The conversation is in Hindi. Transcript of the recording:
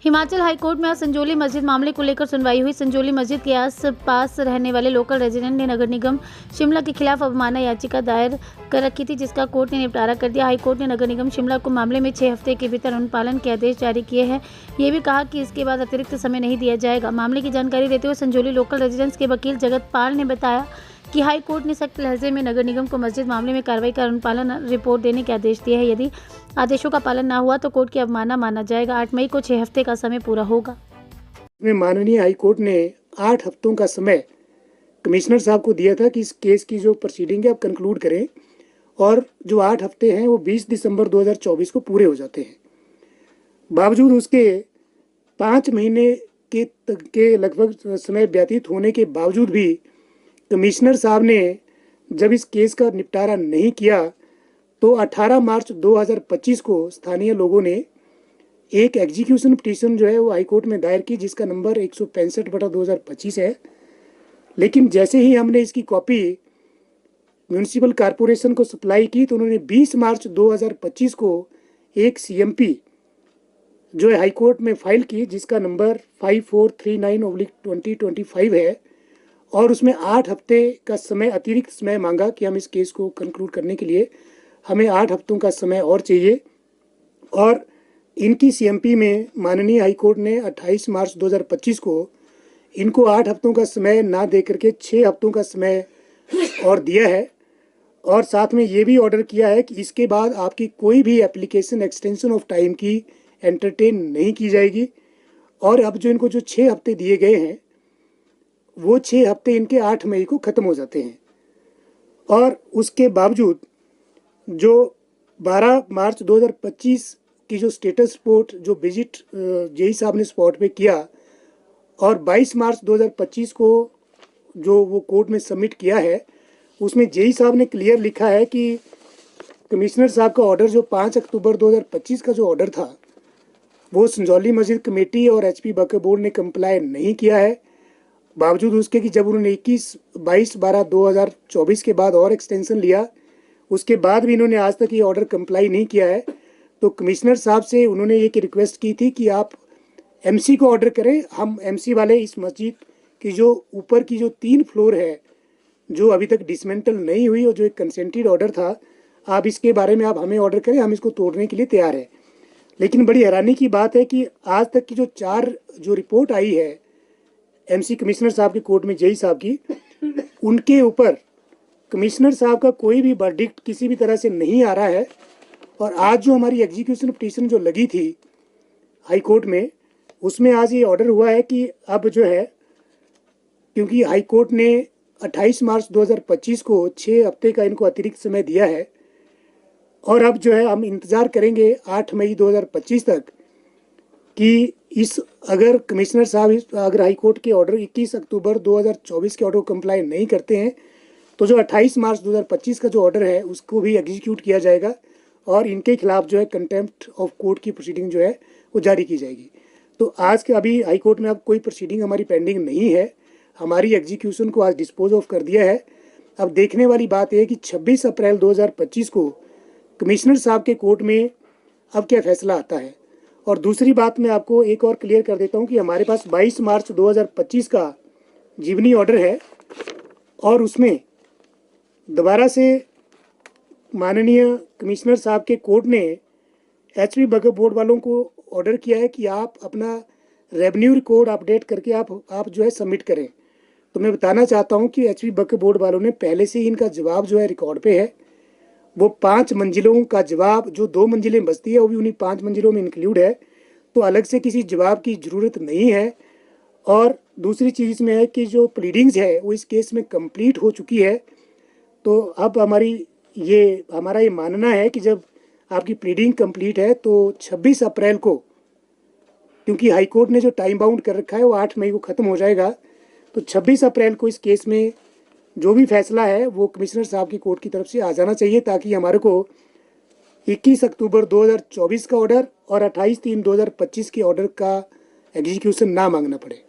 हिमाचल हाईकोर्ट में आज संजौली मस्जिद मामले को लेकर सुनवाई हुई। संजौली मस्जिद के आस-पास रहने वाले लोकल रेजिडेंट ने नगर निगम शिमला के खिलाफ अवमानना याचिका दायर कर रखी थी, जिसका कोर्ट ने निपटारा कर दिया। हाईकोर्ट ने नगर निगम शिमला को मामले में 6 हफ्ते के भीतर अनुपालन के आदेश जारी किए हैं। ये भी कहा कि इसके बाद अतिरिक्त समय नहीं दिया जाएगा। मामले की जानकारी देते हुए संजौली लोकल रेजिडेंट्स के वकील जगत पाल ने बताया कि हाई कोर्ट ने सख्त लहजे में नगर निगम को मस्जिद मामले में कार्रवाई कर अनुपालन रिपोर्ट देने के आदेश दिए हैं। यदि आदेशों का पालन ना हुआ तो कोर्ट की अवमानना माना जाएगा। 8 मई को 6 हफ्ते का समय पूरा होगा। माननीय हाई कोर्ट ने 8 हफ्तों का समय कमिश्नर साहब को दिया था कि इस केस की जो प्रोसीडिंग है आप कंक्लूड करें, और जो 8 हफ्ते हैं वो 20 दिसंबर 2024 को पूरे हो जाते हैं। बावजूद उसके 5 महीने के लगभग समय व्यतीत होने के बावजूद भी कमिश्नर साहब ने जब इस केस का निपटारा नहीं किया तो 18 मार्च 2025 को स्थानीय लोगों ने एक एग्जीक्यूशन पिटीशन जो है वो हाईकोर्ट में दायर की, जिसका नंबर 165/2025 है। लेकिन जैसे ही हमने इसकी कॉपी म्यूनिसिपल कॉरपोरेशन को सप्लाई की तो उन्होंने 20 मार्च 2025 को एक सीएमपी जो है हाईकोर्ट में फाइल की, जिसका नंबर 5439/2025 है, और उसमें 8 हफ्ते का समय अतिरिक्त समय मांगा कि हम इस केस को कंक्लूड करने के लिए हमें 8 हफ्तों का समय और चाहिए। और इनकी सीएमपी में माननीय हाईकोर्ट ने 28 मार्च 2025 को इनको 8 हफ्तों का समय ना दे करके 6 हफ्तों का समय और दिया है, और साथ में ये भी ऑर्डर किया है कि इसके बाद आपकी कोई भी एप्लीकेशन एक्सटेंशन ऑफ टाइम की एंटरटेन नहीं की जाएगी। और अब जो इनको जो 6 हफ्ते दिए गए हैं वो 6 हफ्ते इनके 8 मई को ख़त्म हो जाते हैं। और उसके बावजूद जो 12 मार्च 2025 की जो स्टेटस रिपोर्ट जो विजिट जेई साहब ने स्पॉट पे किया, और 22 मार्च 2025 को जो वो कोर्ट में सबमिट किया है, उसमें जेई साहब ने क्लियर लिखा है कि कमिश्नर साहब का ऑर्डर जो 5 अक्टूबर 2025 का जो ऑर्डर था वो संजौली मस्जिद कमेटी और एचपी वक्फ बोर्ड ने कंप्लाई नहीं किया है। बावजूद उसके कि जब उन्होंने 22/12/2024 के बाद और एक्सटेंशन लिया, उसके बाद भी इन्होंने आज तक ये ऑर्डर कंप्लाई नहीं किया है। तो कमिश्नर साहब से उन्होंने ये रिक्वेस्ट की थी कि आप एमसी को ऑर्डर करें, हम एमसी वाले इस मस्जिद की जो ऊपर की जो 3 फ्लोर है जो अभी तक डिसमेंटल नहीं हुई और जो एक कंसेंटेड ऑर्डर था, आप इसके बारे में आप हमें ऑर्डर करें, हम इसको तोड़ने के लिए तैयार हैं। लेकिन बड़ी हैरानी की बात है कि आज तक की जो 4 जो रिपोर्ट आई है एमसी कमिश्नर साहब के कोर्ट में जेई साहब की, उनके ऊपर कमिश्नर साहब का कोई भी वर्डिक्ट किसी भी तरह से नहीं आ रहा है। और आज जो हमारी एग्जीक्यूशन पिटीशन जो लगी थी हाई कोर्ट में, उसमें आज ये ऑर्डर हुआ है कि अब जो है, क्योंकि हाई कोर्ट ने 28 मार्च 2025 को 6 हफ्ते का इनको अतिरिक्त समय दिया है, और अब जो है हम इंतज़ार करेंगे 8 मई 2025 तक कि इस अगर कमिश्नर साहब अगर हाई कोर्ट के ऑर्डर 21 अक्टूबर 2024 के ऑर्डर को कंप्लाई नहीं करते हैं तो जो 28 मार्च 2025 का जो ऑर्डर है उसको भी एग्जीक्यूट किया जाएगा, और इनके खिलाफ जो है कंटेम्प्ट ऑफ कोर्ट की प्रोसीडिंग जो है वो जारी की जाएगी। तो आज के अभी हाई कोर्ट में अब कोई प्रोसीडिंग हमारी पेंडिंग नहीं है, हमारी एग्जीक्यूशन को आज डिस्पोज ऑफ कर दिया है। अब देखने वाली बात यह है कि 26 अप्रैल 2025 को कमिश्नर साहब के कोर्ट में अब क्या फैसला आता है। और दूसरी बात मैं आपको एक और क्लियर कर देता हूं कि हमारे पास 22 मार्च 2025 का जीवनी ऑर्डर है, और उसमें दोबारा से माननीय कमिश्नर साहब के कोर्ट ने एचपी वक्फ बोर्ड वालों को ऑर्डर किया है कि आप अपना रेवेन्यू रिकॉर्ड अपडेट करके आप जो है सबमिट करें। तो मैं बताना चाहता हूं कि एचपी वक्फ बोर्ड वालों ने पहले से ही इनका जवाब जो है रिकॉर्ड पे है। वो 5 मंजिलों का जवाब, जो 2 मंजिलें बचती है वो भी उन्हीं 5 मंजिलों में इंक्लूड है, तो अलग से किसी जवाब की ज़रूरत नहीं है। और दूसरी चीज़ इसमें है कि जो प्लीडिंग्स है वो इस केस में कंप्लीट हो चुकी है। तो अब हमारा ये मानना है कि जब आपकी प्लीडिंग कंप्लीट है तो 26 अप्रैल को, क्योंकि हाई कोर्ट ने जो टाइम बाउंड कर रखा है वो 8 मई को ख़त्म हो जाएगा, तो 26 अप्रैल को इस केस में जो भी फैसला है वो कमिश्नर साहब की कोर्ट की तरफ से आ जाना चाहिए, ताकि हमारे को 21 अक्टूबर 2024 का ऑर्डर और 28/3/2025 के ऑर्डर का एग्जीक्यूशन ना मांगना पड़े।